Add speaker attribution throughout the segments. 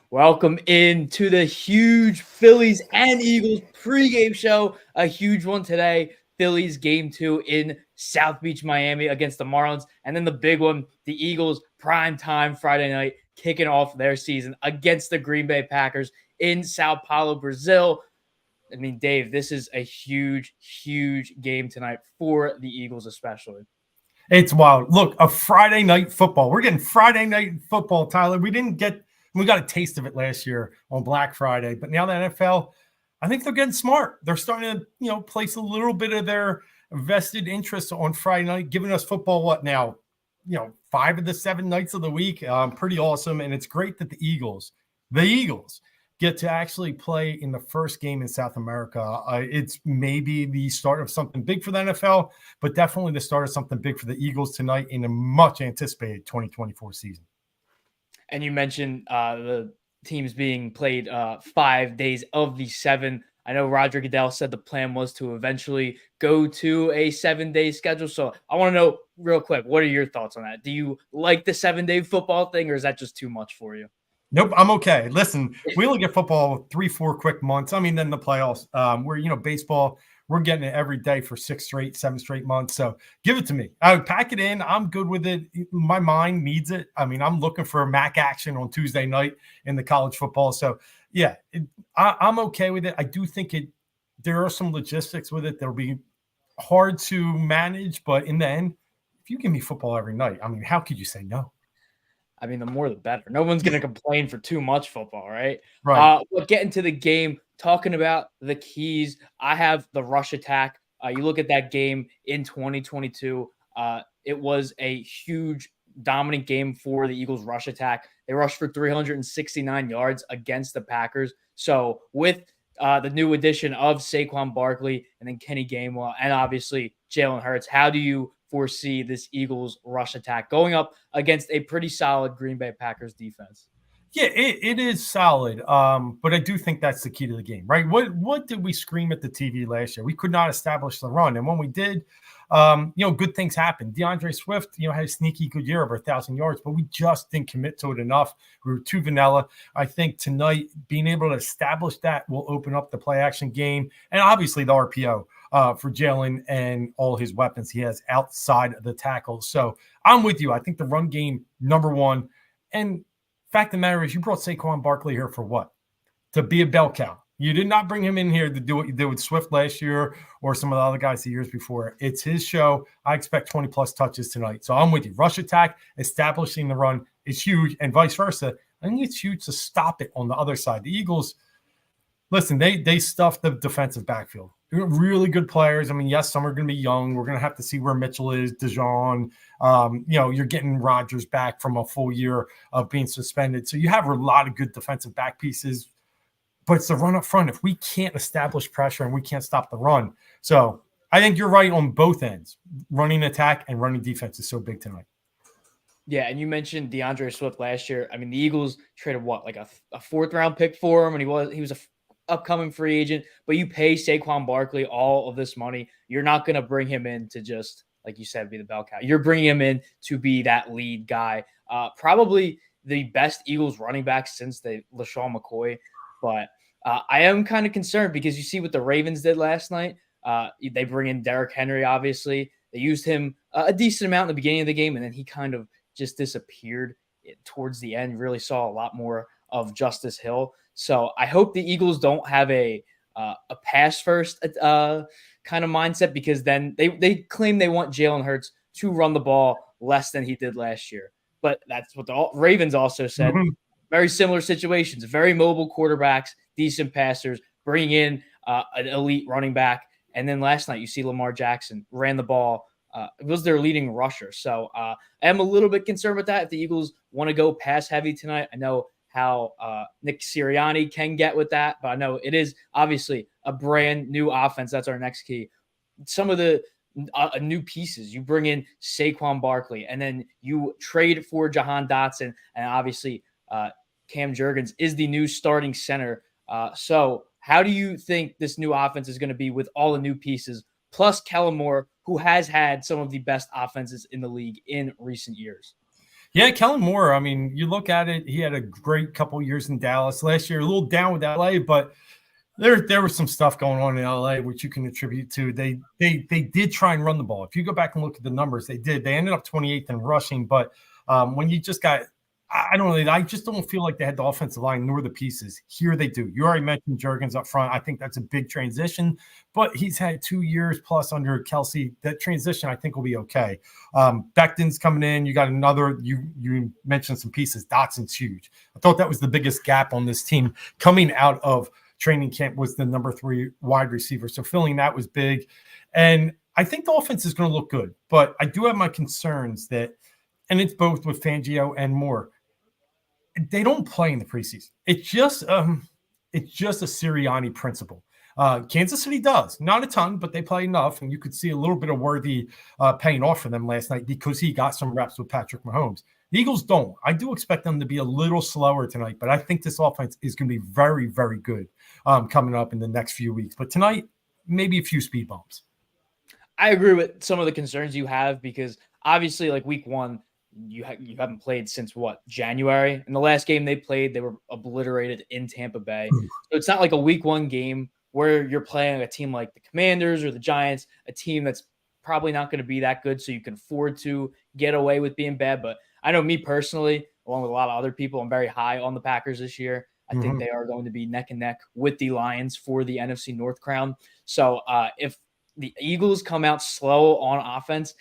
Speaker 1: Welcome into the huge Phillies and Eagles pregame show. A huge one today. Phillies game 2 in South Beach, Miami against the Marlins. And then the big one, the Eagles prime time Friday night, kicking off their season against the Green Bay Packers in Sao Paulo, Brazil. I mean, Dave, this is a huge, huge game tonight for the Eagles, especially.
Speaker 2: It's wild. Look, a Friday night football. We're getting Friday night football, Tyler. We got a taste of it last year on Black Friday, but now the NFL, I think they're getting smart. They're starting to, place a little bit of their vested interest on Friday night, giving us football. What now? 5 of the 7 nights of the week. Pretty awesome, and it's great that the Eagles, get to actually play in the first game in South America. It's maybe the start of something big for the NFL, but definitely the start of something big for the Eagles tonight in a much anticipated 2024 season.
Speaker 1: And you mentioned the teams being played 5 days of the 7. I know Roger Goodell said the plan was to eventually go to a 7-day schedule. So I want to know real quick, what are your thoughts on that? Do you like the 7-day football thing, or is that just too much for you?
Speaker 2: Nope, I'm okay. Listen, we only get football 3-4 quick months. I mean, then the playoffs. Where baseball, we're getting it every day for 6 straight, 7 straight months. So give it to me. I would pack it in. I'm good with it. My mind needs it. I mean, I'm looking for MAC action on Tuesday night in the college football. So yeah, I'm okay with it. I do think there are some logistics with it that'll be hard to manage, but in the end, if you give me football every night, I mean, how could you say no?
Speaker 1: I mean, the more the better. No one's going to complain for too much football, right?
Speaker 2: Right.
Speaker 1: But getting to the game, talking about the keys, I have the rush attack. You look at that game in 2022, it was a huge, dominant game for the Eagles' rush attack. They rushed for 369 yards against the Packers. So with the new addition of Saquon Barkley and then Kenny Gainwell and obviously Jalen Hurts, how do you foresee this Eagles rush attack going up against a pretty solid Green Bay Packers defense?
Speaker 2: Yeah, it is solid. But I do think that's the key to the game, right? What did we scream at the TV last year? We could not establish the run. And when we did, good things happened. DeAndre Swift, had a sneaky good year over 1,000 yards, but we just didn't commit to it enough. We were too vanilla. I think tonight being able to establish that will open up the play action game and obviously the RPO for Jalen and all his weapons he has outside of the tackles. So I'm with you. I think the run game, number one. And fact of the matter is, you brought Saquon Barkley here for what? To be a bell cow. You did not bring him in here to do what you did with Swift last year or some of the other guys the years before. It's his show. I expect 20-plus touches tonight. So I'm with you. Rush attack, establishing the run is huge, and vice versa. I think it's huge to stop it on the other side. The Eagles, listen, they stuffed the defensive backfield. They're really good players. I mean, yes, some are going to be young. We're going to have to see where Mitchell is, DeJean. You're getting Rodgers back from a full year of being suspended. So you have a lot of good defensive back pieces, but it's the run up front. If we can't establish pressure and we can't stop the run. So I think you're right on both ends. Running attack and running defense is so big tonight.
Speaker 1: Yeah, and you mentioned DeAndre Swift last year. I mean, the Eagles traded what, like a 4th-round pick for him, and he was a upcoming free agent, but you pay Saquon Barkley all of this money. You're not going to bring him in to just, like you said, be the bell cow. You're bringing him in to be that lead guy. Probably the best Eagles running back since LaShawn McCoy. But I am kind of concerned because you see what the Ravens did last night. They bring in Derrick Henry, obviously. They used him a decent amount in the beginning of the game, and then he kind of just disappeared towards the end. Really saw a lot more of Justice Hill. So I hope the Eagles don't have a pass first kind of mindset, because then they claim they want Jalen Hurts to run the ball less than he did last year. But that's what the Ravens also said.
Speaker 2: Mm-hmm.
Speaker 1: Very similar situations, very mobile quarterbacks, decent passers, bringing in an elite running back. And then last night you see Lamar Jackson ran the ball. Was their leading rusher. So I am a little bit concerned with that. If the Eagles want to go pass heavy tonight, I know how Nick Sirianni can get with that, but I know it is obviously a brand new offense. That's our next key. Some of the new pieces, you bring in Saquon Barkley, and then you trade for Jahan Dotson, and obviously Cam Jurgens is the new starting center. So how do you think this new offense is going to be with all the new pieces, plus Kellen Moore, who has had some of the best offenses in the league in recent years?
Speaker 2: Yeah, Kellen Moore. I mean, you look at it, he had a great couple years in Dallas last year, a little down with LA, but there was some stuff going on in LA which you can attribute to they did try and run the ball. If you go back and look at the numbers, they did. They ended up 28th in rushing, but when you just got, I don't know, I just don't feel like they had the offensive line nor the pieces. Here they do. You already mentioned Jurgens up front. I think that's a big transition, but he's had 2 years plus under Kelsey. That transition I think will be okay. Becton's coming in. You got another. You mentioned some pieces. Dotson's huge. I thought that was the biggest gap on this team coming out of training camp, was the number 3 wide receiver. So filling that was big. And I think the offense is going to look good, but I do have my concerns that, and it's both with Fangio and Moore, they don't play in the preseason. It's just a Sirianni principle. Kansas City does. Not a ton, but they play enough. And you could see a little bit of Worthy paying off for them last night because he got some reps with Patrick Mahomes. The Eagles don't. I do expect them to be a little slower tonight, but I think this offense is going to be very, very good coming up in the next few weeks. But tonight, maybe a few speed bumps.
Speaker 1: I agree with some of the concerns you have because obviously, like week 1, you haven't played since what, January? And the last game they played, they were obliterated in Tampa Bay. So it's not like a week 1 game where you're playing a team like the Commanders or the Giants, a team that's probably not going to be that good, so you can afford to get away with being bad. But I know me personally, along with a lot of other people, I'm very high on the Packers this year. I think they are going to be neck and neck with the Lions for the NFC North crown. So if the Eagles come out slow on offense,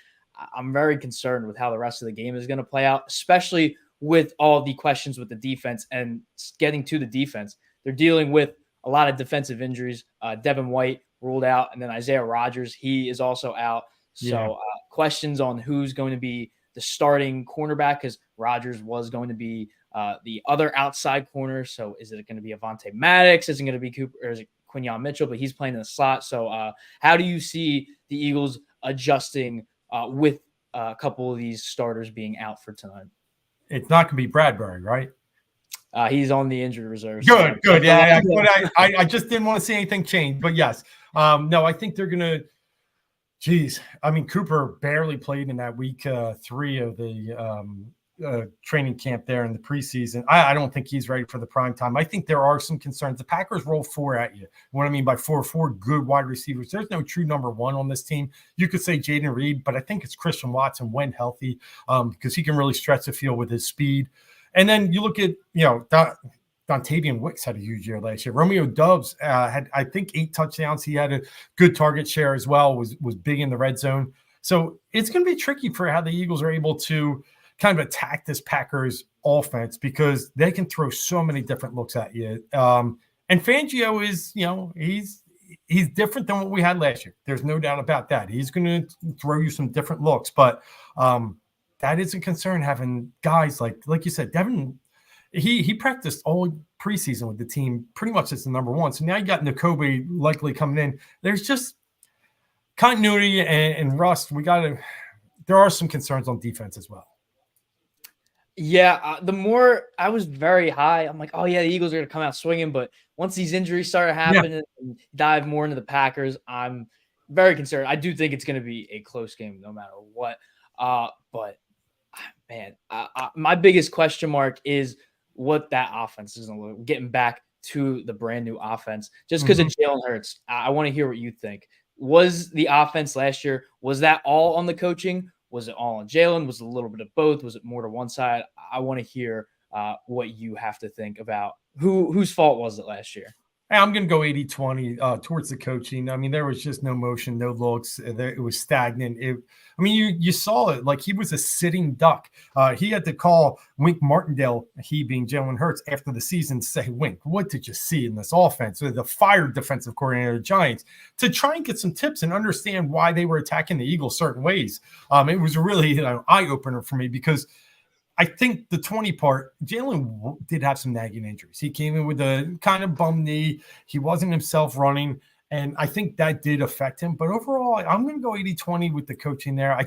Speaker 1: I'm very concerned with how the rest of the game is going to play out, especially with all the questions with the defense. And getting to the defense, they're dealing with a lot of defensive injuries. Devin White ruled out, and then Isaiah Rodgers, he is also out. So questions on who's going to be the starting cornerback, because Rodgers was going to be the other outside corner. So is it going to be Avonte Maddox? Is it going to be Cooper, or is it Quinyon Mitchell? But he's playing in the slot. So how do you see the Eagles adjusting with a couple of these starters being out for tonight?
Speaker 2: It's not going to be Bradbury, right?
Speaker 1: He's on the injured reserve.
Speaker 2: Good, good. Yeah. I just didn't want to see anything change, but yes. No, I think they're going to, geez. I mean, Cooper barely played in that week 3 of the training camp there in the preseason. I don't think he's ready for the prime time. I think there are some concerns. The Packers roll 4 at you. What I mean by 4 good wide receivers. There's no true number 1 on this team. You could say Jaden Reed, but I think it's Christian Watson when healthy, because he can really stretch the field with his speed. And then you look at, Dontavian Wicks had a huge year last year. Romeo Doubs had, I think, 8 touchdowns. He had a good target share as well, was big in the red zone. So it's going to be tricky for how the Eagles are able to kind of attack this Packers offense, because they can throw so many different looks at you. And Fangio is, he's different than what we had last year. There's no doubt about that. He's going to throw you some different looks, but that is a concern, having guys like you said, Devin. He practiced all preseason with the team pretty much as the number 1. So now you got Nakobe likely coming in. There's just continuity and rust. There are some concerns on defense as well.
Speaker 1: Yeah, the more I was very high, I'm like, oh yeah, the Eagles are going to come out swinging. But once these injuries started happening and dive more into the Packers, I'm very concerned. I do think it's going to be a close game no matter what. But man, my biggest question mark is what that offense is going to look, getting back to the brand new offense, just because of Jalen Hurts. I want to hear what you think. Was the offense last year, was that all on the coaching? Was it all on Jalen? Was it a little bit of both? Was it more to one side? I want to hear what you have to think about whose fault was it last year?
Speaker 2: I'm going to go 80-20 towards the coaching. I mean, there was just no motion, no looks. It was stagnant. You saw it. Like, he was a sitting duck. He had to call Wink Martindale, he being Jalen Hurts, after the season to say, Wink, what did you see in this offense? The fired defensive coordinator of the Giants, to try and get some tips and understand why they were attacking the Eagles certain ways. It was really an eye-opener for me, because I think the 20 part, Jalen did have some nagging injuries. He came in with a kind of bum knee. He wasn't himself running, and I think that did affect him. But overall, I'm going to go 80-20 with the coaching there. I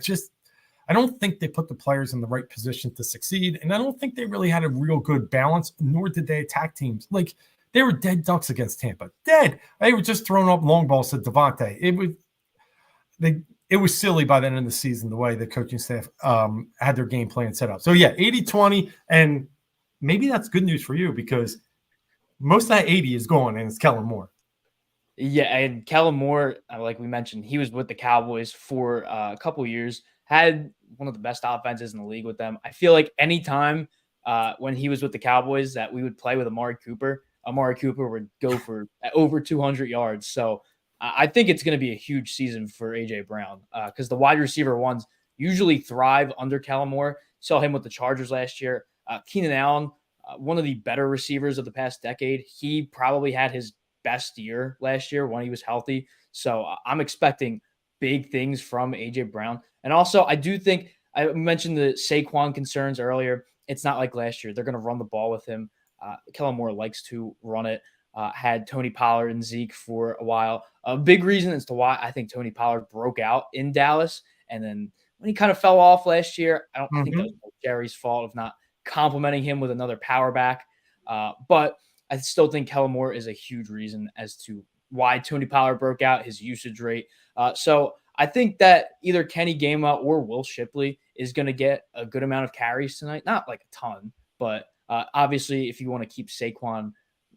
Speaker 2: don't think they put the players in the right position to succeed, and I don't think they really had a real good balance, nor did they attack teams. Like, they were dead ducks against Tampa. Dead. They were just throwing up long balls to Devontae. it was silly by the end of the season the way the coaching staff had their game plan set up. So yeah, 80-20, and maybe that's good news for you because most of that 80 is gone, and it's Kellen Moore.
Speaker 1: Yeah, and Kellen Moore, like we mentioned, he was with the Cowboys for a couple years, had one of the best offenses in the league with them. I feel like anytime when he was with the Cowboys that we would play with Amari Cooper would go for over 200 yards. So I think it's going to be a huge season for A.J. Brown because the wide receiver ones usually thrive under Kellen Moore. Saw him with the Chargers last year. Keenan Allen, one of the better receivers of the past decade. He probably had his best year last year when he was healthy. So I'm expecting big things from AJ Brown. And also, I do think I mentioned the Saquon concerns earlier. It's not like last year. They're going to run the ball with him. Kellen Moore likes to run it. Had Tony Pollard and Zeke for a while. A big reason as to why I think Tony Pollard broke out in Dallas. And then when he kind of fell off last year, I don't think that was Jerry's fault of not complimenting him with another power back. But I still think Kellen Moore is a huge reason as to why Tony Pollard broke out, his usage rate. So I think that either Kenny Gainwell or Will Shipley is going to get a good amount of carries tonight. Not like a ton, but obviously if you want to keep Saquon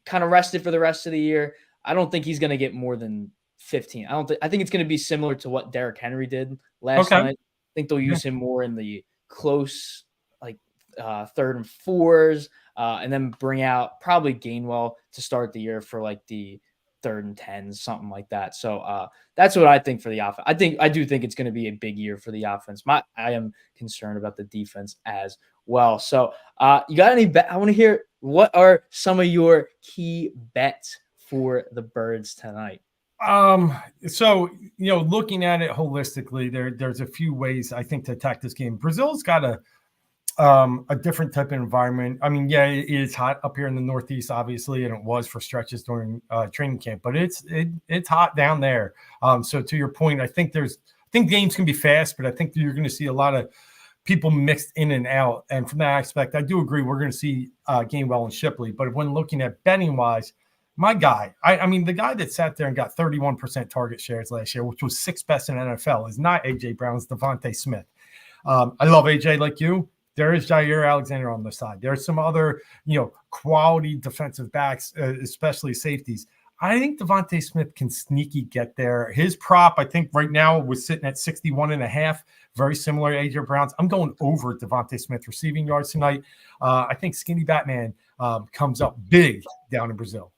Speaker 1: kind of rested for the rest of the year, I don't think he's going to get more than 15. I think it's going to be similar to what Derrick Henry did last night. I think they'll use him more in the close, like third and fours, and then bring out probably Gainwell to start the year for like the third and 10s, something like that. So that's what I think for the offense. I do think it's going to be a big year for the offense. I am concerned about the defense as well. So you got any bet? I want to hear what are some of your key bets for the Birds tonight?
Speaker 2: So looking at it holistically, there's a few ways I think to attack this game. Brazil's got a different type of environment. I mean, yeah, it is hot up here in the Northeast, obviously, and it was for stretches during training camp, but it's hot down there. So to your point, I think games can be fast, but I think you're going to see a lot of people mixed in and out. And from that aspect, I do agree we're going to see Gainwell and Shipley. But when looking at betting wise, my guy, I mean, the guy that sat there and got 31% target shares last year, which was sixth best in NFL, is not A.J. Brown, it's Devontae Smith. I love A.J. like you. There is Jair Alexander on the side. There's some other, quality defensive backs, especially safeties. I think Devontae Smith can sneaky get there. His prop, I think right now was sitting at 61.5, very similar to A.J. Brown's. I'm going over Devontae Smith receiving yards tonight. I think Skinny Batman comes up big down in Brazil.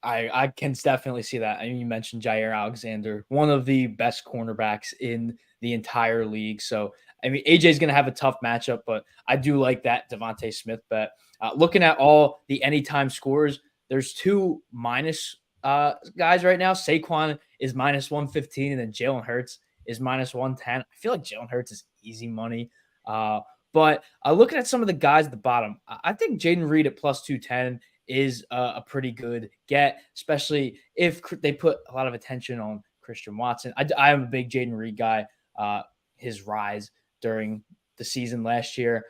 Speaker 1: I can definitely see that. I mean, you mentioned Jair Alexander, one of the best cornerbacks in the entire league. So, I mean, AJ's going to have a tough matchup, but I do like that Devontae Smith bet. Looking at all the anytime scores, there's two minus guys right now. Saquon is minus 115, and then Jalen Hurts is minus 110. I feel like Jalen Hurts is easy money. But looking at some of the guys at the bottom, I think Jaden Reed at plus 210 is a pretty good get, especially if they put a lot of attention on Christian Watson. I am a big Jaden Reed guy. His rise during the season last year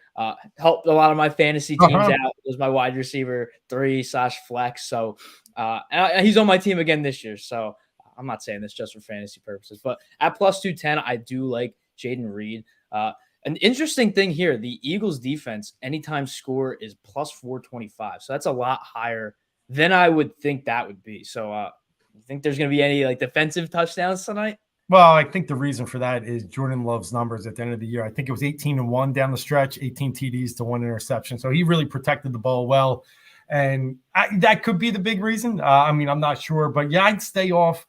Speaker 1: helped a lot of my fantasy teams out. It was my wide receiver 3/flex. So and he's on my team again this year. So I'm not saying this just for fantasy purposes, but at plus 210, I do like Jaden Reed. An interesting thing here, the Eagles defense anytime score is plus 425. So that's a lot higher than I would think that would be. So you think there's going to be any like defensive touchdowns tonight?
Speaker 2: Well, I think the reason for that is Jordan Love's numbers at the end of the year. I think it was 18-1 down the stretch, 18 TDs to 1 interception. So he really protected the ball well. And that could be the big reason. I mean, I'm not sure. But, yeah, I'd stay off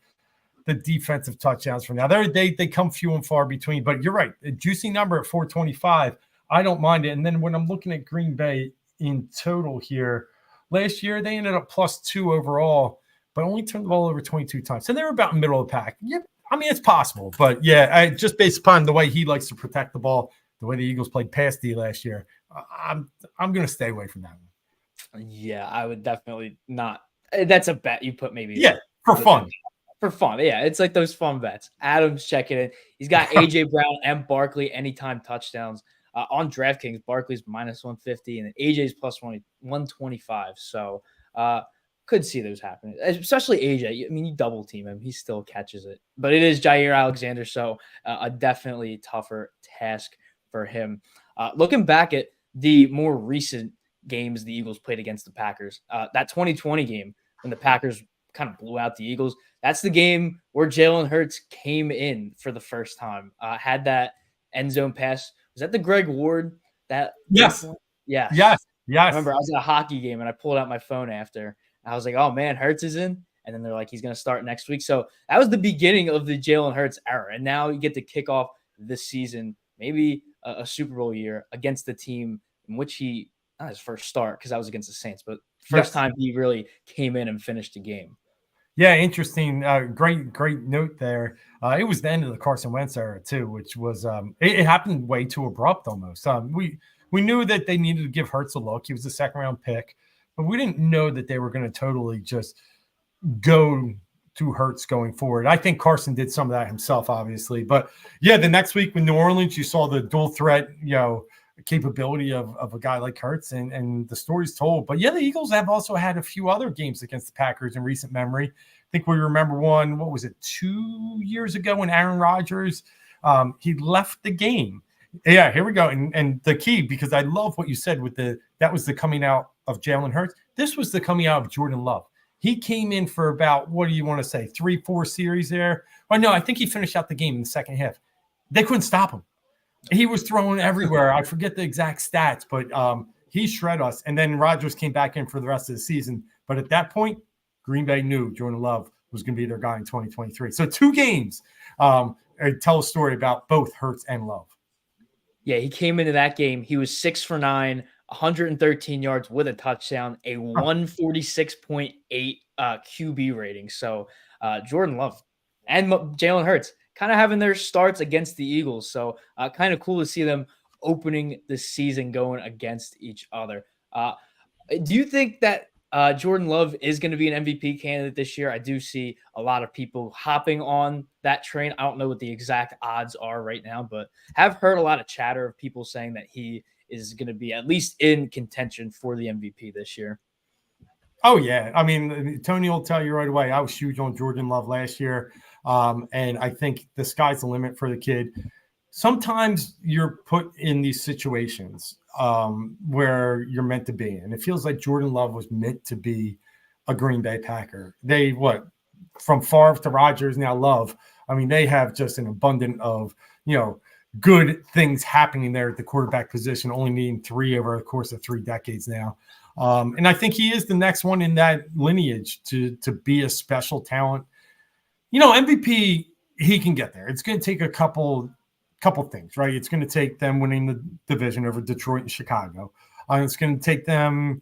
Speaker 2: the defensive touchdowns for now. They come few and far between. But you're right. A juicy number at 425. I don't mind it. And then when I'm looking at Green Bay in total here, last year they ended up plus 2 overall, but only turned the ball over 22 times. So they were about middle of the pack. Yep. I mean, it's possible, but yeah, just based upon the way he likes to protect the ball, the way the Eagles played pass D last year, I'm going to stay away from that one.
Speaker 1: Yeah, I would definitely not. That's a bet you put maybe.
Speaker 2: Yeah, for fun.
Speaker 1: For fun. Yeah, it's like those fun bets. Adam's checking in. He's got AJ Brown and Barkley anytime touchdowns. On DraftKings, Barkley's minus 150 and AJ's plus 125. So could see those happening, especially AJ. I mean, you double team him, he still catches it. But it is Jair Alexander, so a definitely tougher task for him. Looking back at the more recent games the Eagles played against the Packers, that 2020 game when the Packers kind of blew out the Eagles, that's the game where Jalen Hurts came in for the first time. Had that end zone pass. Was that the Greg Ward? That
Speaker 2: Yes.
Speaker 1: yes.
Speaker 2: Yes. Yes.
Speaker 1: I remember I was at a hockey game and I pulled out my phone after. I was like, "Oh man, Hurts is in," and then they're like, "He's going to start next week." So that was the beginning of the Jalen Hurts era, and now you get to kick off this season, maybe a Super Bowl year against the team in which he not his first start because that was against the Saints, but first time he really came in and finished the game.
Speaker 2: Yeah, interesting. Great note there. It was the end of the Carson Wentz era too, which was it happened way too abrupt almost. We knew that they needed to give Hurts a look. He was a second round pick, but we didn't know that they were going to totally just go to Hurts going forward. I think Carson did some of that himself, obviously. But yeah, the next week with New Orleans, you saw the dual threat, capability of a guy like Hurts, and the story's told. But yeah, the Eagles have also had a few other games against the Packers in recent memory. I think we remember one, what was it, 2 years ago when Aaron Rodgers, he left the game. Yeah, here we go. And the key, because I love what you said with that was the coming out of Jalen Hurts. This was the coming out of Jordan Love. He came in for about, what do you want to say, 3-4 series there? Well, no, I think he finished out the game in the second half. They couldn't stop him. He was thrown everywhere. I forget the exact stats, but he shred us. And then Rodgers came back in for the rest of the season. But at that point, Green Bay knew Jordan Love was going to be their guy in 2023. So 2 games tell a story about both Hurts and Love.
Speaker 1: Yeah, he came into that game. He was 6 for 9, 113 yards with a touchdown, a 146.8 QB rating. So Jordan Love and Jalen Hurts kind of having their starts against the Eagles. So kind of cool to see them opening the season going against each other. Do you think that Jordan Love is going to be an MVP candidate this year? I do see a lot of people hopping on that train. I don't know what the exact odds are right now, but have heard a lot of chatter of people saying that he is going to be at least in contention for the MVP this year.
Speaker 2: Oh, yeah. I mean, Tony will tell you right away. I was huge on Jordan Love last year, and I think the sky's the limit for the kid. Sometimes you're put in these situations where you're meant to be. And it feels like Jordan Love was meant to be a Green Bay Packer. They, from Favre to Rodgers, now Love. I mean, they have just an abundance of, good things happening there at the quarterback position, only needing 3 over the course of 3 decades now. And I think he is the next one in that lineage to be a special talent. MVP, he can get there. It's going to take a couple things, right? It's going to take them winning the division over Detroit and Chicago. It's going to take them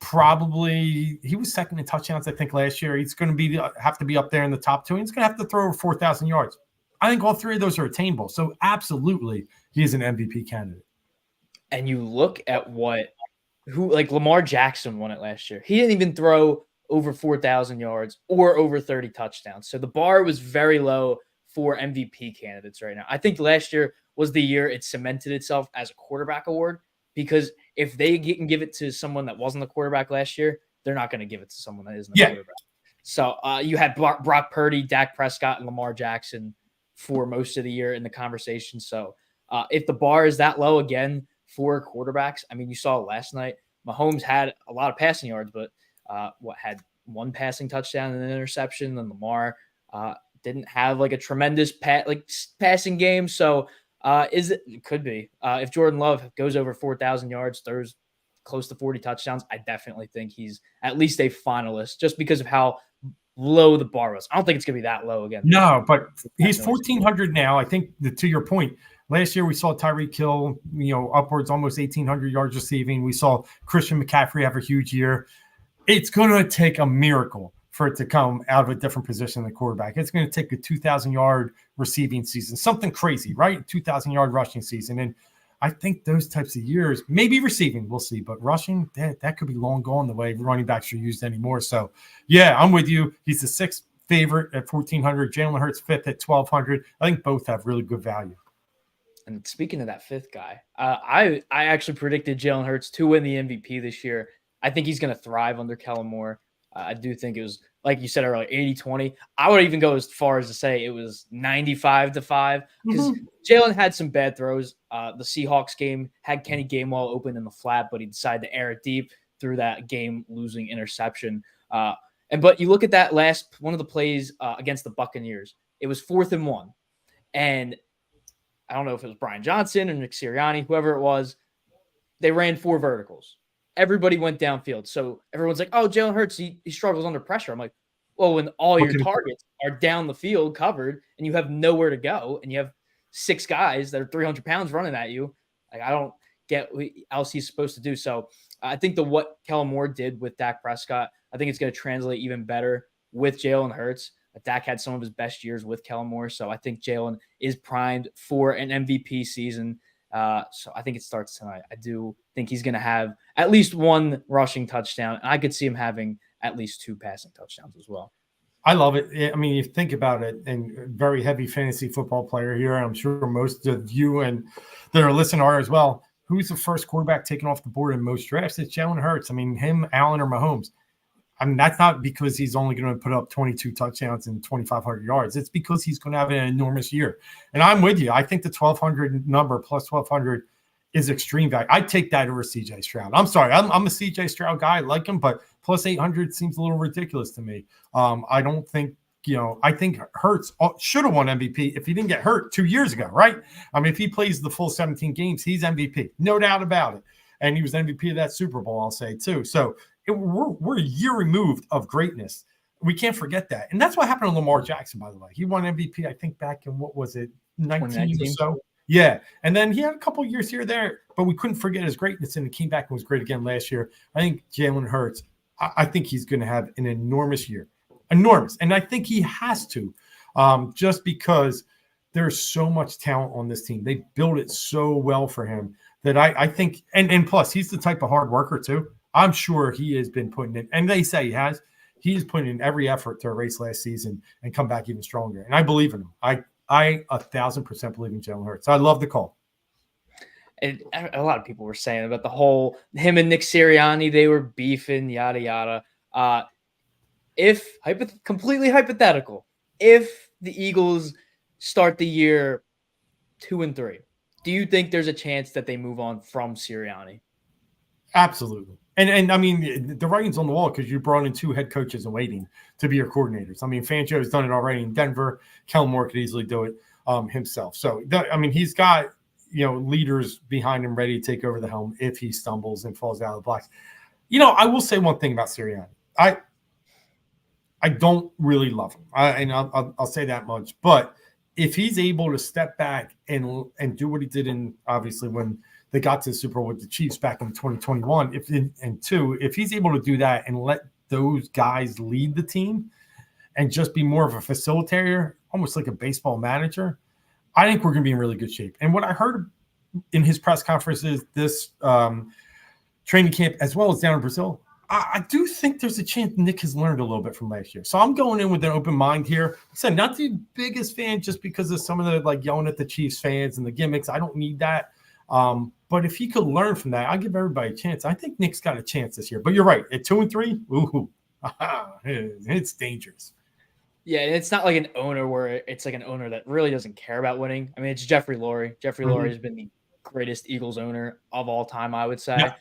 Speaker 2: probably, he was second in touchdowns, I think, last year. He's going to have to be up there in the top 2. He's going to have to throw over 4,000 yards. I think all 3 of those are attainable. So absolutely, he is an MVP candidate.
Speaker 1: And you look at like Lamar Jackson won it last year. He didn't even throw over 4,000 yards or over 30 touchdowns. So the bar was very low for MVP candidates right now. I think last year was the year it cemented itself as a quarterback award, because if they can give it to someone that wasn't a quarterback last year, they're not going to give it to someone that isn't a quarterback. So you had Brock Purdy, Dak Prescott, and Lamar Jackson for most of the year in the conversation. So if the bar is that low again for quarterbacks, I mean, you saw last night, Mahomes had a lot of passing yards, but had 1 passing touchdown and an interception, and Lamar didn't have like a tremendous passing game. So it could be if Jordan Love goes over 4,000 yards, throws close to 40 touchdowns, I definitely think he's at least a finalist just because of how low the bar was. I don't think it's going to be that low again.
Speaker 2: No, but he's 1,400 now. I think to your point, last year we saw Tyreek Hill, upwards almost 1,800 yards receiving. We saw Christian McCaffrey have a huge year. It's going to take a miracle for it to come out of a different position than the quarterback. It's going to take a 2,000-yard receiving season, something crazy, right? 2,000-yard rushing season. And I think those types of years, maybe receiving, we'll see, but rushing, that could be long gone the way running backs are used anymore. So, yeah, I'm with you. He's the 6th favorite at 1,400. Jalen Hurts 5th at 1,200. I think both have really good value.
Speaker 1: And speaking of that 5th guy, I actually predicted Jalen Hurts to win the MVP this year. I think he's going to thrive under Kellen Moore. I do think it was, like you said earlier, 80-20. I would even go as far as to say it was 95-5 because Jalen had some bad throws. The Seahawks game had Kenny Gainwell open in the flat, but he decided to air it deep through that game-losing interception. But you look at that last one of the plays against the Buccaneers. It was 4th and 1, and I don't know if it was Brian Johnson or Nick Sirianni, whoever it was. They ran 4 verticals. Everybody went downfield. So everyone's like, oh, Jalen Hurts, he struggles under pressure. I'm like, well, when all your targets are down the field covered and you have nowhere to go and you have 6 guys that are 300 pounds running at you, like I don't get what else he's supposed to do. So I think what Kellen Moore did with Dak Prescott, I think it's going to translate even better with Jalen Hurts. Dak had some of his best years with Kellen Moore. So I think Jalen is primed for an MVP season. So I think it starts tonight. I do think he's going to have at least 1 rushing touchdown. And I could see him having at least 2 passing touchdowns as well.
Speaker 2: I love it. I mean, you think about it, and very heavy fantasy football player here. I'm sure most of you and that are listening are as well. Who's the first quarterback taken off the board in most drafts? It's Jalen Hurts. I mean, him, Allen, or Mahomes. I mean, that's not because he's only going to put up 22 touchdowns and 2,500 yards. It's because he's going to have an enormous year. And I'm with you. I think the 1,200 number plus 1,200 is extreme value. I'd take that over CJ Stroud. I'm sorry. I'm a CJ Stroud guy. I like him, but plus 800 seems a little ridiculous to me. I don't think, I think Hurts should have won MVP if he didn't get hurt 2 years ago, right? I mean, if he plays the full 17 games, he's MVP. No doubt about it. And he was MVP of that Super Bowl, I'll say, too. So we're a year removed of greatness. We can't forget that. And that's what happened to Lamar Jackson, by the way. He won MVP, I think, back in, what was it, 19 or so? Yeah. And then he had a couple of years here there, but we couldn't forget his greatness, and he came back and was great again last year. I think Jalen Hurts, I think he's going to have an enormous year. Enormous. And I think he has to, just because there's so much talent on this team. They built it so well for him that I think, and plus, he's the type of hard worker, too. I'm sure he has been putting in, and they say he's putting in every effort to erase last season and come back even stronger. And I believe in him. I 1,000% believe in Jalen Hurts. I love the call.
Speaker 1: And a lot of people were saying about the whole him and Nick Sirianni, they were beefing, yada yada. If completely hypothetical, if the Eagles start the year 2-3, do you think there's a chance that they move on from Sirianni?
Speaker 2: Absolutely. And I mean, the writing's on the wall because you brought in 2 head coaches in waiting to be your coordinators. I mean, Fangio has done it already in Denver. Kellen Moore could easily do it himself. So, he's got, leaders behind him ready to take over the helm if he stumbles and falls out of the blocks. I will say one thing about Sirianni. I don't really love him. I'll say that much. But if he's able to step back and do what he did obviously when they got to the Super Bowl with the Chiefs back in 2021, if he's able to do that and let those guys lead the team and just be more of a facilitator, almost like a baseball manager, I think we're going to be in really good shape. And what I heard in his press conferences this training camp, as well as down in Brazil, I do think there's a chance Nick has learned a little bit from last year. So I'm going in with an open mind here. I said, not the biggest fan just because of some of the yelling at the Chiefs fans and the gimmicks. I don't need that. But if he could learn from that, I'll give everybody a chance. I think Nick's got a chance this year. But you're right. At 2-3, ooh, it's dangerous.
Speaker 1: Yeah, it's not like an owner where it's like an owner that really doesn't care about winning. I mean, it's Jeffrey Lurie. Jeffrey Lurie has been the greatest Eagles owner of all time, I would say. Yeah.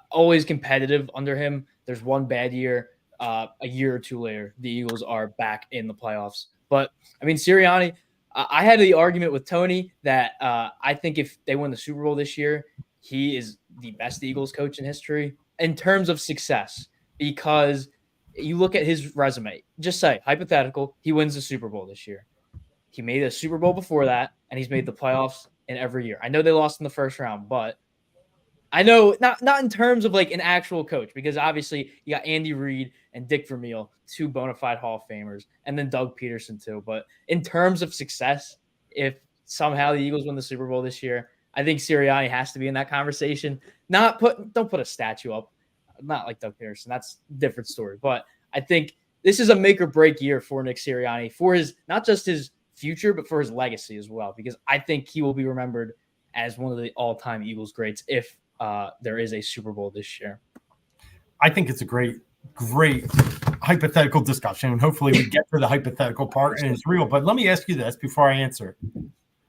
Speaker 1: Always competitive under him. There's one bad year. A year or two later, the Eagles are back in the playoffs. But, I mean, Sirianni, I had the argument with Tony that I think if they win the Super Bowl this year, he is the best Eagles coach in history in terms of success, because you look at his resume. Just say, hypothetical, he wins the Super Bowl this year. He made a Super Bowl before that, and he's made the playoffs in every year. I know they lost in the first round, but I know not in terms of like an actual coach, because obviously you got Andy Reid and Dick Vermeil, 2 bona fide Hall of Famers, and then Doug Peterson too. But in terms of success, if somehow the Eagles win the Super Bowl this year, I think Sirianni has to be in that conversation. Don't put a statue up, not like Doug Peterson. That's a different story. But I think this is a make or break year for Nick Sirianni, for his not just his future, but for his legacy as well, because I think he will be remembered as one of the all-time Eagles greats if there is a Super Bowl this year.
Speaker 2: I think it's a great hypothetical discussion. And hopefully we get to the hypothetical part and it's real. But let me ask you this before I answer it.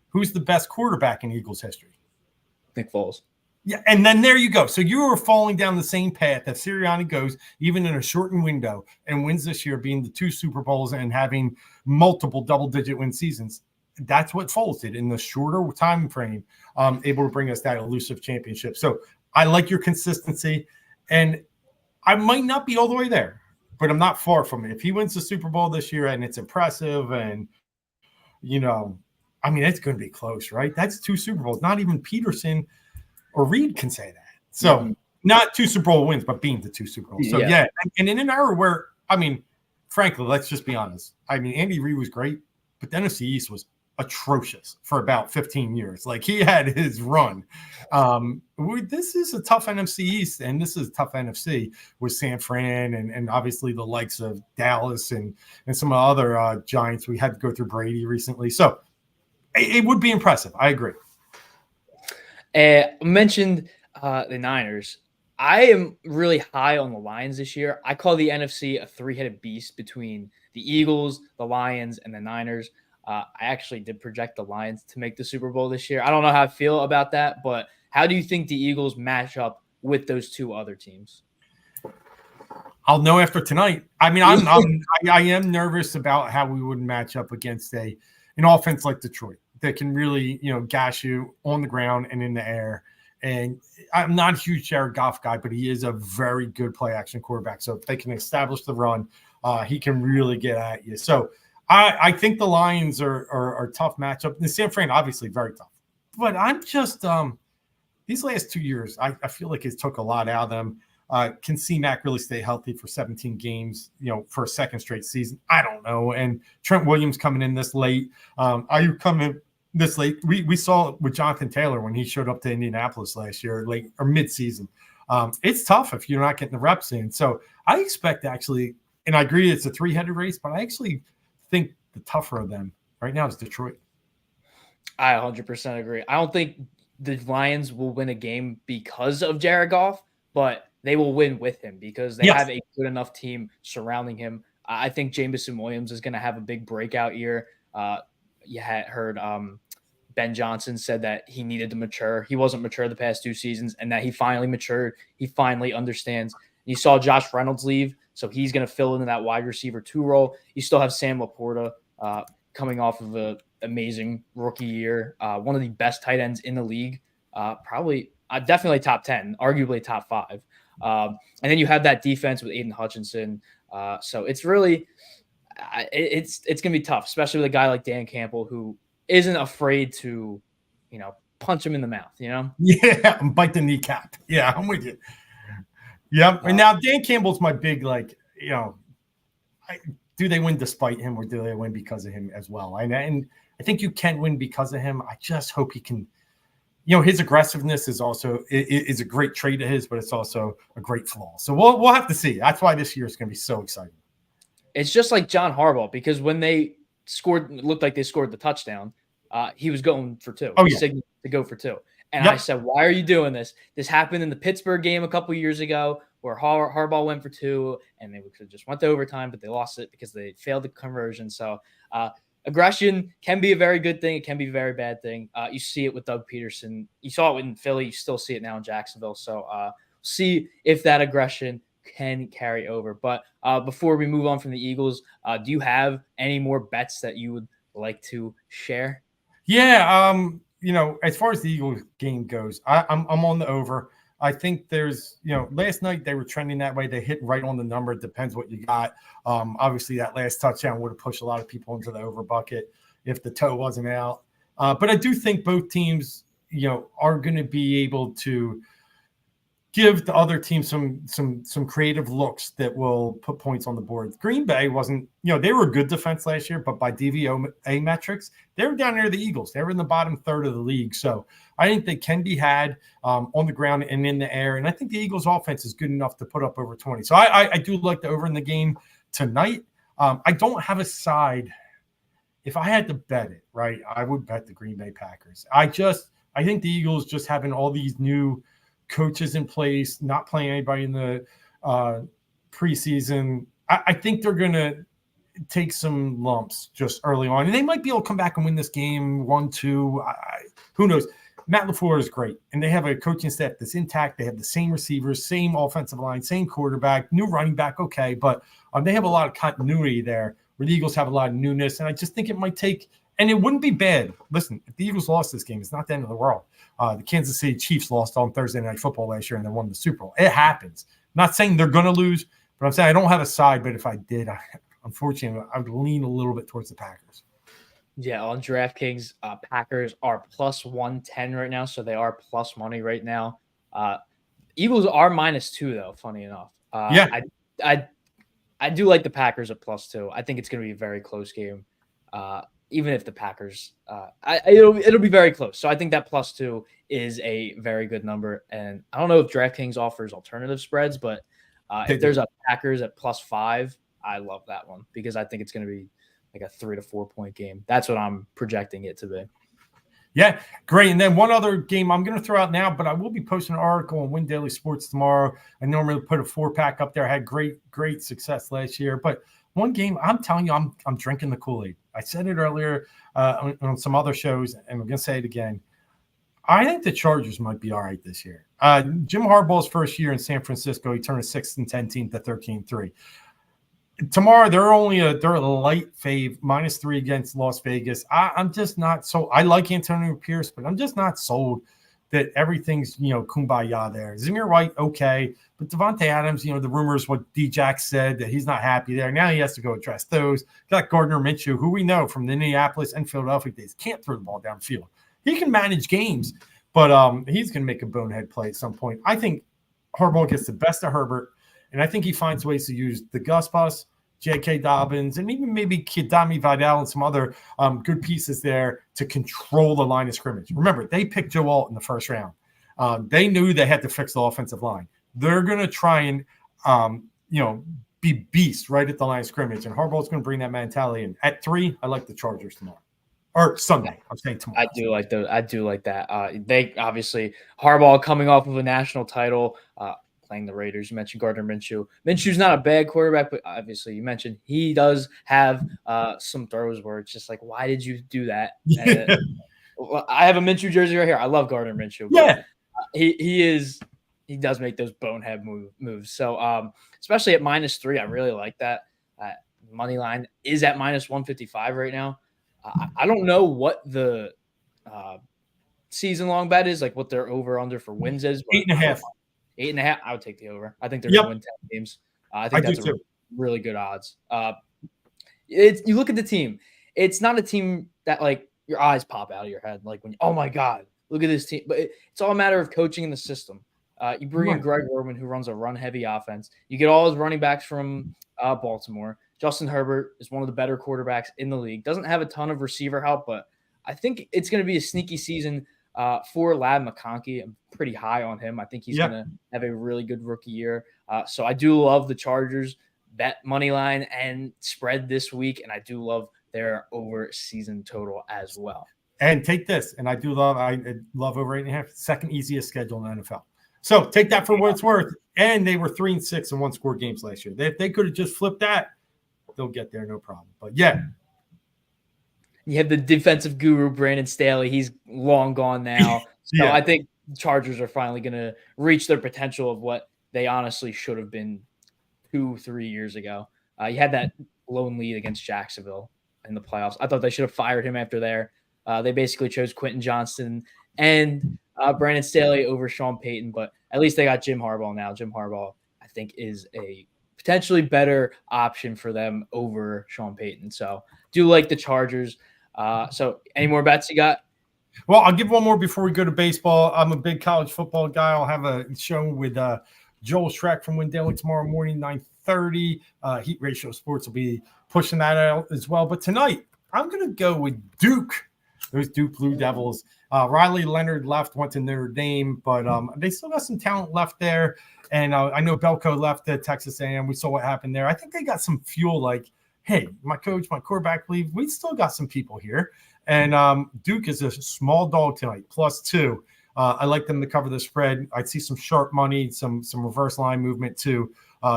Speaker 2: Who's the best quarterback in Eagles history?
Speaker 1: Nick Foles.
Speaker 2: Yeah, and then there you go. So you are falling down the same path that Sirianni goes, even in a shortened window, and wins this year, being the 2 Super Bowls and having multiple double-digit win seasons. That's what Foles did in the shorter time frame, able to bring us that elusive championship. So I like your consistency, and I might not be all the way there, but I'm not far from it. If he wins the Super Bowl this year and it's impressive, and it's going to be close, right? That's 2 Super Bowls. Not even Peterson or Reed can say that. So not 2 Super Bowl wins, but being the 2 Super Bowls. So yeah. And in an era where, frankly, let's just be honest. Andy Reid was great, but the NFC East was atrocious for about 15 years. Like, he had his run. This is a tough NFC East, and this is a tough NFC with San Fran and obviously the likes of Dallas and some other Giants. We had to go through Brady recently. So it would be impressive. I agree.
Speaker 1: Mentioned the Niners. I am really high on the Lions this year. I call the NFC a 3-headed beast between the Eagles, the Lions, and the Niners. I actually did project the Lions to make the Super Bowl this year. I don't know how I feel about that, but how do you think the Eagles match up with those 2 other teams?
Speaker 2: I'll know after tonight. I am nervous about how we would match up against an offense like Detroit that can really, gash you on the ground and in the air. And I'm not a huge Jared Goff guy, but he is a very good play action quarterback. So if they can establish the run, he can really get at you. So I think the Lions are a tough matchup. And San Fran, obviously, very tough. But I'm just these last 2 years, I feel like it took a lot out of them. Can C-Mac really stay healthy for 17 games, for a second straight season? I don't know. And Trent Williams coming in this late. Are you coming this late? We saw it with Jonathan Taylor when he showed up to Indianapolis last year, late or mid-season. It's tough if you're not getting the reps in. So I expect, actually, and I agree it's a 3-headed race, but I actually think the tougher of them right now is Detroit.
Speaker 1: I 100% agree. I don't think the Lions will win a game because of Jared Goff, but they will win with him because they have a good enough team surrounding him. I think Jameson Williams is going to have a big breakout year. You had heard Ben Johnson said that he needed to mature. He wasn't mature the past 2 seasons, and that he finally matured. He finally understands. You saw Josh Reynolds leave, so he's going to fill into that wide receiver 2 role. You still have Sam Laporta coming off of an amazing rookie year, one of the best tight ends in the league, probably definitely top 10, arguably top 5. And then you have that defense with Aiden Hutchinson. So it's really it's going to be tough, especially with a guy like Dan Campbell who isn't afraid to, punch him in the mouth,
Speaker 2: Yeah, and bite the kneecap. Yeah, I'm with you. Yep. And now Dan Campbell's my big, do they win despite him or do they win because of him as well? And I think you can win because of him. I just hope he can, his aggressiveness is also is a great trait of his, but it's also a great flaw. So we'll have to see. That's why this year is going to be so exciting.
Speaker 1: It's just like John Harbaugh, because when they scored, it looked like they scored the touchdown. He was going for 2.
Speaker 2: Oh,
Speaker 1: he signaled to go for 2. And I said, why are you doing this? This happened in the Pittsburgh game a couple years ago where Harbaugh went for 2 and they just went to overtime, but they lost it because they failed the conversion. So aggression can be a very good thing. It can be a very bad thing. You see it with Doug Peterson. You saw it in Philly. You still see it now in Jacksonville. So see if that aggression can carry over. But before we move on from the Eagles, do you have any more bets that you would like to share?
Speaker 2: Yeah, as far as the Eagles game goes, I'm on the over. I think there's, last night they were trending that way. They hit right on the number. It depends what you got. Obviously, that last touchdown would have pushed a lot of people into the over bucket if the toe wasn't out. But I do think both teams, are going to be able to give the other team some creative looks that will put points on the board. Green Bay wasn't, they were a good defense last year, but by DVOA metrics, they were down near the Eagles. They were in the bottom third of the league. So I think they can be had on the ground and in the air. And I think the Eagles offense is good enough to put up over 20. So I do like the over in the game tonight. I don't have a side. If I had to bet it, right, I would bet the Green Bay Packers. I think the Eagles just having all these new coaches in place, not playing anybody in the preseason. I think they're going to take some lumps just early on, and they might be able to come back and win this game 1-2. Who knows? Matt LaFleur is great, and they have a coaching staff that's intact. They have the same receivers, same offensive line, same quarterback, new running back, okay, but they have a lot of continuity there where the Eagles have a lot of newness, and I just think it might take – and it wouldn't be bad. Listen, if the Eagles lost this game, it's not the end of the world. The Kansas City Chiefs lost on Thursday Night Football last year, and they won the Super Bowl. It happens. I'm not saying they're going to lose, but I'm saying I don't have a side, but if I did, unfortunately, I would lean a little bit towards the Packers.
Speaker 1: Yeah, on DraftKings, Packers are plus 110 right now, so they are plus money right now. Eagles are -2, though, funny enough.
Speaker 2: Yeah.
Speaker 1: I do like the Packers at +2. I think it's going to be a very close game, even if the Packers it'll be very close. So I think that +2 is a very good number. And I don't know if DraftKings offers alternative spreads, but if there's a Packers at +5, I love that one because I think it's going to be like a 3 to 4 point game. That's what I'm projecting it to be.
Speaker 2: Yeah, great. And then one other game I'm going to throw out now, but I will be posting an article on Win Daily Sports tomorrow. I normally put a 4-pack up there. I had great success last year. But one game, I'm telling you, I'm drinking the Kool-Aid. I said it earlier on some other shows, and I'm going to say it again. I think the Chargers might be all right this year. Jim Harbaugh's first year in San Francisco, he turned a 6-10 team to 13-3. Tomorrow, they're a light fave, -3 against Las Vegas. I'm just not so – I like Antonio Pierce, but I'm just not sold that everything's, kumbaya there. Zamir White, okay. But Devontae Adams, the rumors, what D-Jack said, that he's not happy there. Now he has to go address those. Got Gardner Minshew, who we know from the Indianapolis and Philadelphia days, can't throw the ball downfield. He can manage games, but he's going to make a bonehead play at some point. I think Harbaugh gets the best of Herbert, and I think he finds ways to use the Gus Bus, J.K. Dobbins, and even maybe Kidami Vidal and some other good pieces there to control the line of scrimmage. Remember, they picked Joe Alt in the first round. They knew they had to fix the offensive line. They're going to try and, be beast right at the line of scrimmage, and Harbaugh's going to bring that mentality in. At 3, I like the Chargers tomorrow. Or Sunday. I'm saying tomorrow.
Speaker 1: I do like that. They obviously Harbaugh coming off of a national title, playing the Raiders. You mentioned Gardner Minshew. Minshew's not a bad quarterback, but obviously you mentioned he does have some throws where it's just like, why did you do that?
Speaker 2: Yeah.
Speaker 1: I have a Minshew jersey right here. I love Gardner Minshew.
Speaker 2: Yeah,
Speaker 1: he does make those bonehead moves. So especially at -3, I really like that. Money line is at -155 right now. I don't know what the season long bet is, like what their over under for wins is.
Speaker 2: 8.5.
Speaker 1: 8.5. I would take the over. I think they're going to win 10 games. I think that's really good odds. You look at the team. It's not a team that like your eyes pop out of your head. Like when, oh my God, look at this team. But it's all a matter of coaching in the system. You bring in Greg Roman, who runs a run-heavy offense. You get all his running backs from Baltimore. Justin Herbert is one of the better quarterbacks in the league. Doesn't have a ton of receiver help, but I think it's going to be a sneaky season for Ladd McConkey. I'm pretty high on him. I think he's going to have a really good rookie year. So I do love the Chargers bet money line and spread this week, and I do love their over season total as well.
Speaker 2: And take this, and I love over 8.5. Second easiest schedule in the NFL. So take that for what it's worth. And they were 3-6 in one-score games last year. If they could have just flipped that, they'll get there, no problem. But yeah.
Speaker 1: You have the defensive guru, Brandon Staley. He's long gone now. So I think Chargers are finally going to reach their potential of what they honestly should have been 2-3 years ago. You had that lone lead against Jacksonville in the playoffs. I thought they should have fired him after there. They basically chose Quentin Johnston and Brandon Staley over Sean Payton, but at least they got Jim Harbaugh now. Jim Harbaugh, I think, is a potentially better option for them over Sean Payton. So do like the Chargers. So any more bets you got?
Speaker 2: Well, I'll give one more before we go to baseball. I'm a big college football guy. I'll have a show with Joel Schreck from Win Daily tomorrow morning, 9:30. Heat Ratio Sports will be pushing that out as well. But tonight, I'm going to go with Duke. Those Duke Blue Devils. Riley Leonard left, went to Notre Dame, but they still got some talent left there. And I know Belko left to Texas A&M. We saw what happened there. I think they got some fuel like, hey, my coach, my quarterback leave. We still got some people here. And Duke is a small dog tonight, +2. I like them to cover the spread. I'd see some sharp money, some reverse line movement too.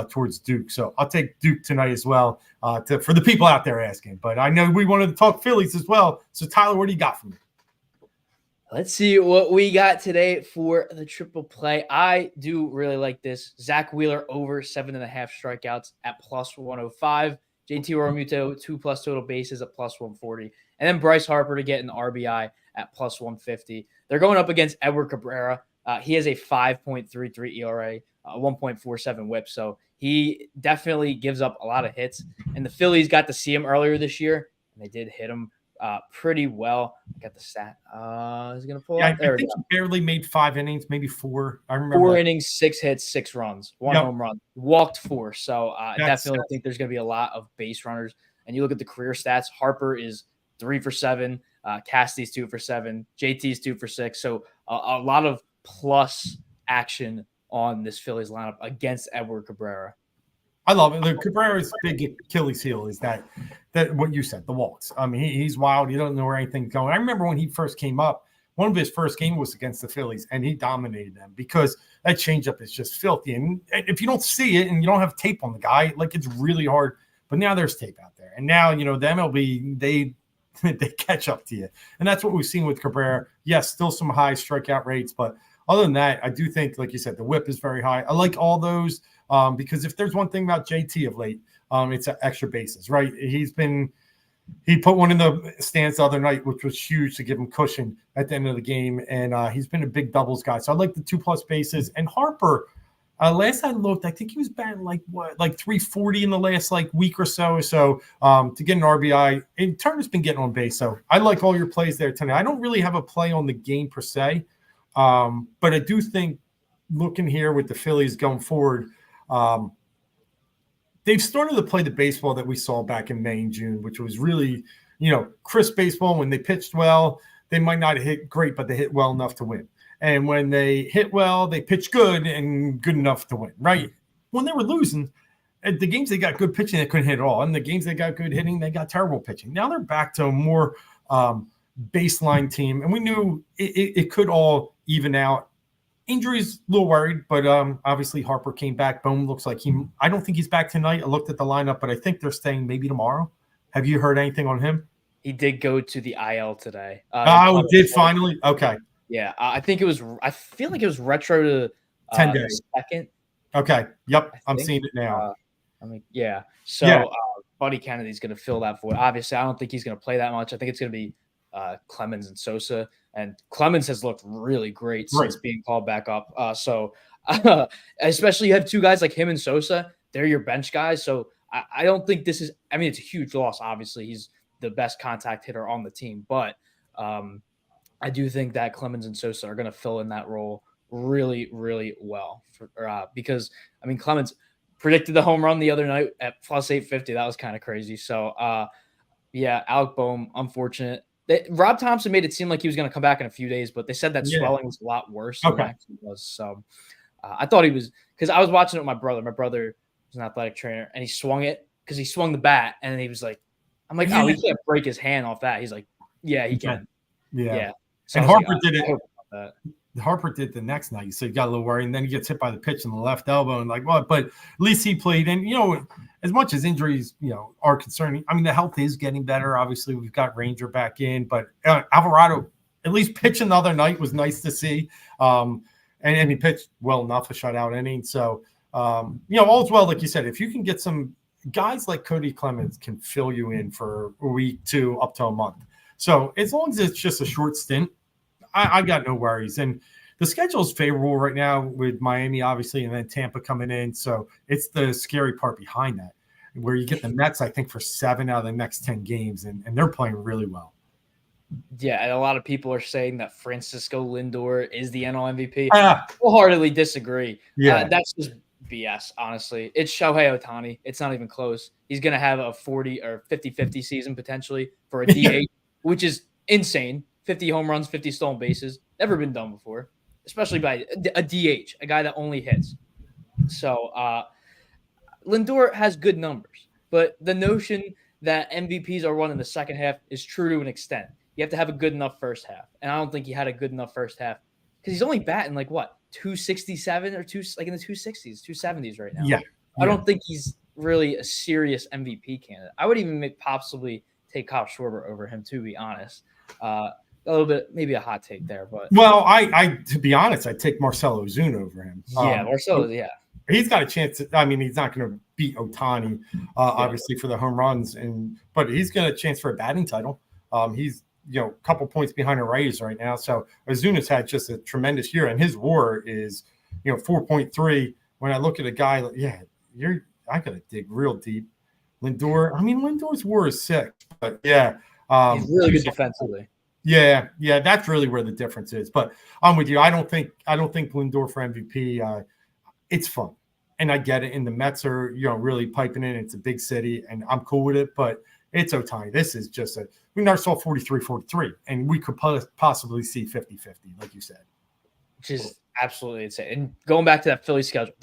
Speaker 2: towards Duke. So I'll take Duke tonight as well for the people out there asking. But I know we wanted to talk Phillies as well. So Tyler, what do you got for me?
Speaker 1: Let's see what we got today for the triple play. I do really like this. Zach Wheeler over 7.5 strikeouts at plus 105. JT Realmuto 2+ total bases at plus 140. And then Bryce Harper to get an RBI at plus 150. They're going up against Edward Cabrera. He has a 5.33 ERA, 1.47 whip. So he definitely gives up a lot of hits. And the Phillies got to see him earlier this year, and they did hit him pretty well. I got the stat. Is he going to pull out?
Speaker 2: There I think he barely made 5 innings, maybe 4. I remember
Speaker 1: 4 innings, 6 hits, 6 runs, 1 home run, walked 4. So I definitely think there's going to be a lot of base runners. And you look at the career stats, Harper is 3 for 7, Cassidy's 2 for 7, JT's 2 for 6. So a lot of plus action on this Phillies lineup against Edward Cabrera.
Speaker 2: I love it. Cabrera's big Achilles heel is that what you said, the walks. I mean, he's wild. He doesn't know where anything's going. I remember when he first came up, one of his first games was against the Phillies, and he dominated them because that changeup is just filthy. And if you don't see it and you don't have tape on the guy, like it's really hard. But now there's tape out there, and now the MLB they catch up to you, and that's what we've seen with Cabrera. Yes, still some high strikeout rates, but other than that, I do think, like you said, the whip is very high. I like all those. Because if there's one thing about JT of late, it's extra bases, right? He put one in the stands the other night, which was huge to give him cushion at the end of the game. And he's been a big doubles guy. So I like the 2+ bases. And Harper, last I looked, I think he was batting like 340 in the last week or so. So to get an RBI, and Turner's been getting on base. So I like all your plays there tonight. I don't really have a play on the game per se. But I do think looking here with the Phillies going forward, they've started to play the baseball that we saw back in May and June, which was really, crisp baseball. When they pitched well, they might not hit great, but they hit well enough to win. And when they hit well, they pitched good and good enough to win, right? When they were losing, at the games they got good pitching, they couldn't hit at all. And the games they got good hitting, they got terrible pitching. Now they're back to a more baseline team. And we knew it could all even out. Injuries, a little worried, but obviously Harper came back. Bohm looks like I don't think he's back tonight. I looked at the lineup, but I think they're staying maybe tomorrow. Have you heard anything on him?
Speaker 1: He did go to the IL today.
Speaker 2: Did finally? Okay.
Speaker 1: Yeah, I think it was. I feel like it was retro to
Speaker 2: 10 days.
Speaker 1: Second.
Speaker 2: Okay. Yep. I'm seeing it now.
Speaker 1: Yeah. So Buddy Kennedy's going to fill that void. Obviously, I don't think he's going to play that much. I think it's going to be Clemens and Sosa. And Clemens has looked really great since being called back up. Especially you have 2 guys like him and Sosa. They're your bench guys. So I don't think this is – I mean, it's a huge loss. Obviously, he's the best contact hitter on the team. But I do think that Clemens and Sosa are going to fill in that role really, really well. Because, I mean, Clemens predicted the home run the other night at plus 850. That was kind of crazy. So, Alec Bohm, unfortunate. Rob Thompson made it seem like he was going to come back in a few days, but they said that swelling was a lot worse than it actually was. So I thought he was – because I was watching it with my brother. My brother was an athletic trainer, and he swung it because he swung the bat, and he was like – I'm like, oh, he can't break his hand off that. He's like, yeah, he can.
Speaker 2: Yeah.
Speaker 1: So
Speaker 2: and Harper did it. Harper did the next night, so he got a little worried, and then he gets hit by the pitch in the left elbow, and what? But at least he played. And as much as injuries, are concerning. I mean, the health is getting better. Obviously, we've got Ranger back in, but Alvarado at least pitching the other night was nice to see. And he pitched well enough, a shutout inning. So all's well, like you said. If you can get some guys like Cody Clemens, can fill you in for a week, 2, up to a month. So as long as it's just a short stint, I got no worries. And the schedule is favorable right now with Miami, obviously, and then Tampa coming in. So it's the scary part behind that, where you get the Mets, I think, for 7 out of the next 10 games, and they're playing really well.
Speaker 1: Yeah, and a lot of people are saying that Francisco Lindor is the NL MVP. I wholeheartedly disagree.
Speaker 2: Yeah.
Speaker 1: That's just BS, honestly. It's Shohei Ohtani. It's not even close. He's going to have a 40 or 50-50 season potentially for a DH, which is insane. 50 home runs, 50 stolen bases. Never been done before, especially by a DH, a guy that only hits. So Lindor has good numbers, but the notion that MVPs are won in the second half is true to an extent. You have to have a good enough first half, and I don't think he had a good enough first half because he's only batting 267 or in the 260s, 270s right now.
Speaker 2: Yeah,
Speaker 1: I don't think he's really a serious MVP candidate. I would even possibly take Kyle Schwarber over him, to be honest. A little bit, maybe a hot take there, but
Speaker 2: I to be honest, I'd take Marcell Ozuna over him.
Speaker 1: Marcell, yeah.
Speaker 2: He's got a chance. I mean, he's not going to beat Ohtani, obviously, for the home runs, but he's got a chance for a batting title. He's a couple points behind the Rays right now. So Ozuna's had just a tremendous year, and his WAR is 4.3. When I look at a guy, I got to dig real deep. Lindor's WAR is 6, but
Speaker 1: he's really good defensively.
Speaker 2: Yeah, that's really where the difference is. But I'm with you. I don't think Lindor for MVP. It's fun, and I get it. And the Mets are really piping in. It's a big city, and I'm cool with it. But it's Ohtani. This is just we never saw 43-43, and we could possibly see 50-50, like you said.
Speaker 1: Which is absolutely insane. And going back to that Philly schedule,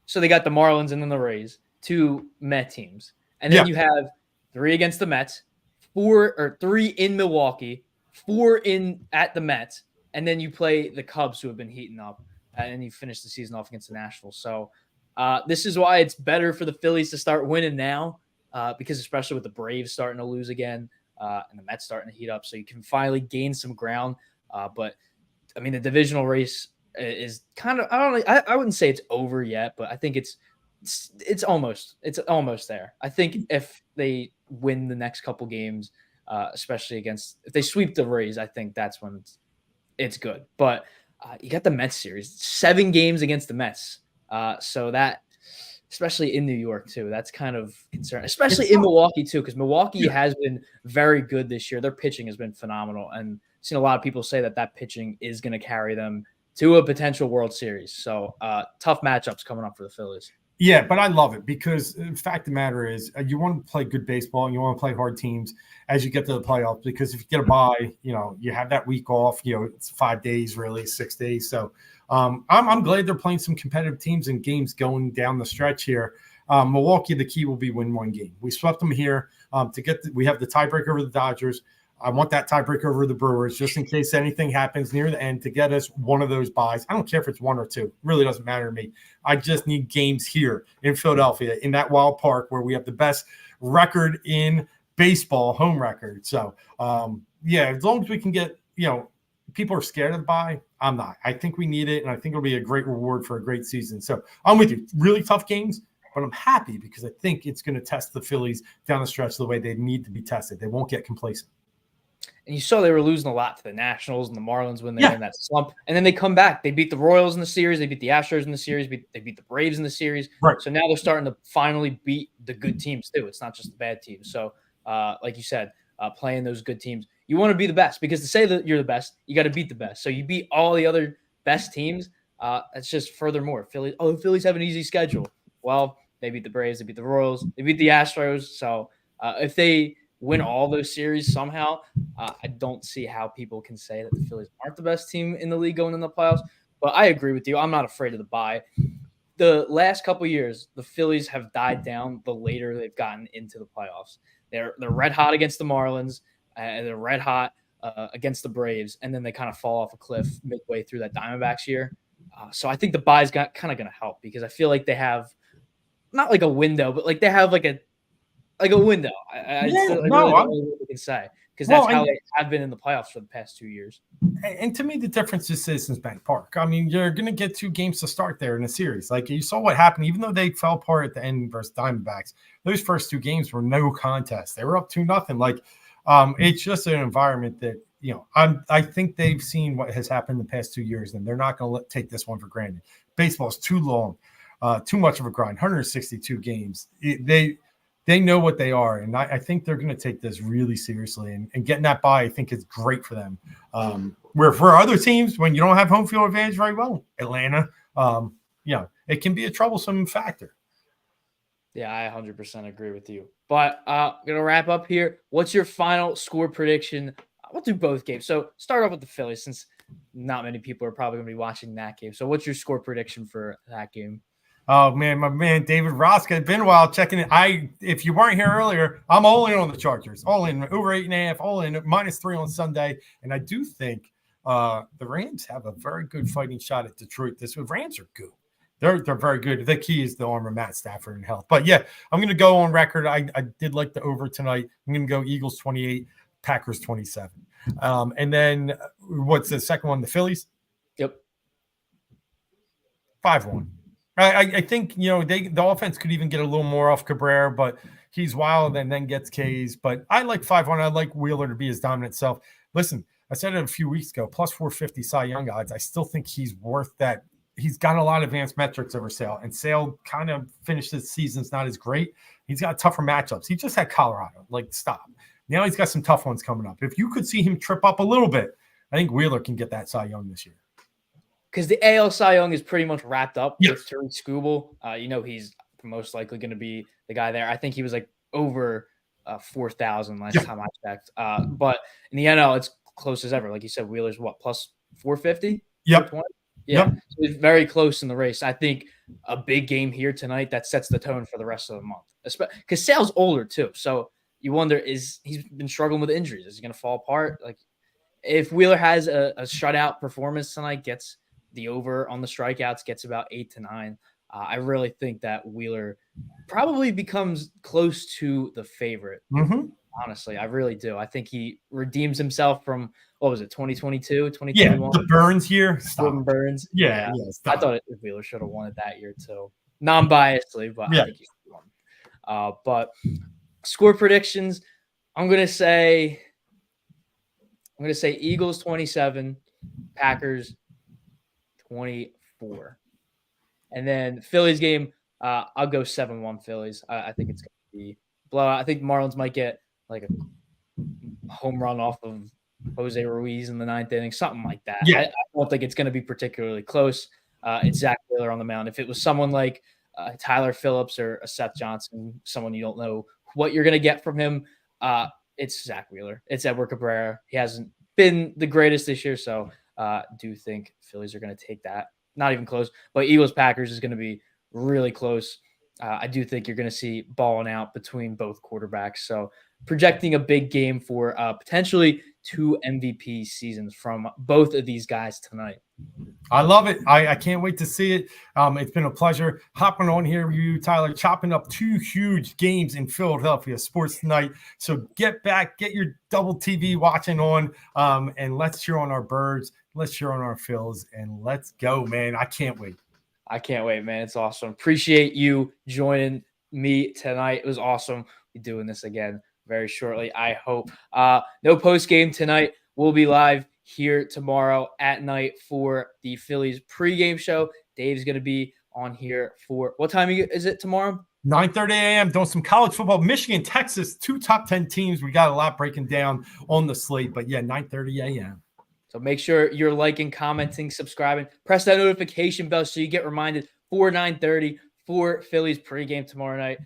Speaker 1: so they got the Marlins and then the Rays, 2 Met teams, and then you have 3 against the Mets, 3 in Milwaukee, 4 at the Mets, and then you play the Cubs, who have been heating up, and you finish the season off against the Nationals. So this is why it's better for the Phillies to start winning now, because especially with the Braves starting to lose again and the Mets starting to heat up, so you can finally gain some ground. But I mean, the divisional race is kind of, I wouldn't say it's over yet, but I think it's almost there. I think if they win the next couple games, especially if they sweep the Rays, I think that's when it's good. But you got the Mets series, 7 games against the Mets. So that, especially in New York too, that's kind of concerning, especially in Milwaukee too, because Milwaukee has been very good this year. Their pitching has been phenomenal, and I've seen a lot of people say that pitching is going to carry them to a potential World Series. So tough matchups coming up for the Phillies.
Speaker 2: Yeah, but I love it because the fact of the matter is you want to play good baseball and you want to play hard teams as you get to the playoffs, because if you get a bye, you have that week off, it's 5 days, really 6 days. So I'm glad they're playing some competitive teams and games going down the stretch here. Milwaukee, the key will be win 1 game. We swept them here we have the tiebreaker over the Dodgers. I want that tiebreaker over the Brewers just in case anything happens near the end to get us one of those buys. I don't care if it's 1 or 2. It really doesn't matter to me. I just need games here in Philadelphia, in that wild park where we have the best record in baseball, home record. So, as long as we can get, people are scared of the buy. I'm not. I think we need it, and I think it'll be a great reward for a great season. So I'm with you. Really tough games, but I'm happy because I think it's going to test the Phillies down the stretch the way they need to be tested. They won't get complacent.
Speaker 1: And you saw they were losing a lot to the Nationals and the Marlins when they were in that slump. And then they come back. They beat the Royals in the series. They beat the Astros in the series. They beat the Braves in the series.
Speaker 2: Right.
Speaker 1: So now they're starting to finally beat the good teams too. It's not just the bad teams. So like you said, playing those good teams, you want to be the best, because to say that you're the best, you got to beat the best. So you beat all the other best teams. It's just furthermore, the Phillies have an easy schedule. Well, they beat the Braves. They beat the Royals. They beat the Astros. So if they win all those series somehow, I don't see how people can say that the Phillies aren't the best team in the league going in the playoffs. But I agree with you. I'm not afraid of the bye. The last couple of years, the Phillies have died down the later they've gotten into the playoffs. They're red hot against the Marlins, and they're red hot against the Braves, and then they kind of fall off a cliff midway through that Diamondbacks year. So I think the bye's kind of going to help, because I feel like they have not like a window, but like they have like a window. I really don't know what we can say, because that's how they have been in the playoffs for the past 2 years.
Speaker 2: And to me, the difference is Citizens Bank Park. I mean, you're going to get 2 games to start there in a series. Like, you saw what happened, even though they fell apart at the end versus Diamondbacks, those first 2 games were no contest. They were up 2-0. Like, it's just an environment that, I think they've seen what has happened the past 2 years, and they're not going to take this one for granted. Baseball's too long, too much of a grind, 162 games. They know what they are, and I think they're going to take this really seriously. And getting that bye, I think, is great for them. Where for other teams, when you don't have home field advantage very well, Atlanta, it can be a troublesome factor.
Speaker 1: Yeah, I 100% agree with you. But I'm going to wrap up here. What's your final score prediction? We'll do both games. So start off with the Phillies, since not many people are probably going to be watching that game. So what's your score prediction for that game?
Speaker 2: Oh, man, my man, David Roska. It's been a while checking it. If you weren't here earlier, I'm all in on the Chargers. All in, over 8.5, all in, -3 on Sunday. And I do think the Rams have a very good fighting shot at Detroit. The Rams are good. They're very good. The key is the arm of Matt Stafford and health. But yeah, I'm going to go on record. I did like the over tonight. I'm going to go Eagles 28, Packers 27. And then what's the second one? The Phillies?
Speaker 1: Yep.
Speaker 2: 5-1. I think, the offense could even get a little more off Cabrera, but he's wild and then gets Ks. But I like 5-1. I like Wheeler to be his dominant self. Listen, I said it a few weeks ago, plus 450 Cy Young odds. I still think he's worth that. He's got a lot of advanced metrics over Sale, and Sale kind of finished his season's not as great. He's got tougher matchups. He just had Colorado. Stop. Now he's got some tough ones coming up. If you could see him trip up a little bit, I think Wheeler can get that Cy Young this year.
Speaker 1: Because the AL Cy Young is pretty much wrapped up with Tariq Skubal. He's most likely going to be the guy there. I think he was over 4,000 last time I checked. But in the NL, it's close as ever. Like you said, Wheeler's plus 450?
Speaker 2: Yep.
Speaker 1: Yeah. So it's very close in the race. I think a big game here tonight that sets the tone for the rest of the month. Because Sale's older too. So you wonder, he's been struggling with injuries. Is he going to fall apart? If Wheeler has a shutout performance tonight, gets the over on the strikeouts, gets about 8 to 9. I really think that Wheeler probably becomes close to the favorite.
Speaker 2: Mm-hmm.
Speaker 1: Honestly, I really do. I think he redeems himself from, 2022, 2021?
Speaker 2: Yeah, the Burns year.
Speaker 1: Jordan Burns.
Speaker 2: Yeah.
Speaker 1: I thought Wheeler should have won it that year too. Non-biasedly, but I think he should have won. But score predictions, I'm going to say Eagles 27, Packers 24. And then Phillies game, I'll go 7-1 Phillies. I think it's going to be blowout. I think Marlins might get a home run off of Jose Ruiz in the 9th inning, something like that.
Speaker 2: Yeah.
Speaker 1: I don't think it's going to be particularly close. It's Zach Wheeler on the mound. If it was someone like Tyler Phillips or a Seth Johnson, someone you don't know what you're going to get from him, it's Zach Wheeler. It's Edward Cabrera. He hasn't been the greatest this year, so do think Phillies are going to take that. Not even close, but Eagles-Packers is going to be really close. I do think you're going to see balling out between both quarterbacks. So projecting a big game for potentially 2 MVP seasons from both of these guys tonight.
Speaker 2: I love it. I can't wait to see it. It's been a pleasure hopping on here with you, Tyler, chopping up 2 huge games in Philadelphia sports tonight. So get your double TV watching on, and let's cheer on our Birds. Let's cheer on our Phils, and let's go, man. I can't wait.
Speaker 1: I can't wait, man. It's awesome. Appreciate you joining me tonight. It was awesome. We're doing this again very shortly, I hope. No post game tonight. We'll be live here tomorrow at night for the Phillies pregame show. Dave's going to be on here for what time is it tomorrow?
Speaker 2: 9:30 a.m. Doing some college football. Michigan, Texas, 2 top 10 teams. We got a lot breaking down on the slate, but 9:30 a.m.
Speaker 1: So make sure you're liking, commenting, subscribing. Press that notification bell so you get reminded for 9:30 for Phillies pregame tomorrow night.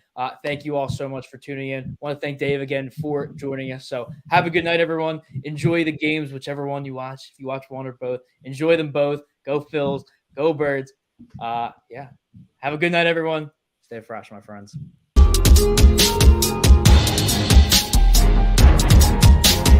Speaker 1: Thank you all so much for tuning in. I want to thank Dave again for joining us. So have a good night, everyone. Enjoy the games, whichever one you watch. If you watch one or both, enjoy them both. Go Phils, go Birds. Have a good night, everyone. Stay fresh, my friends.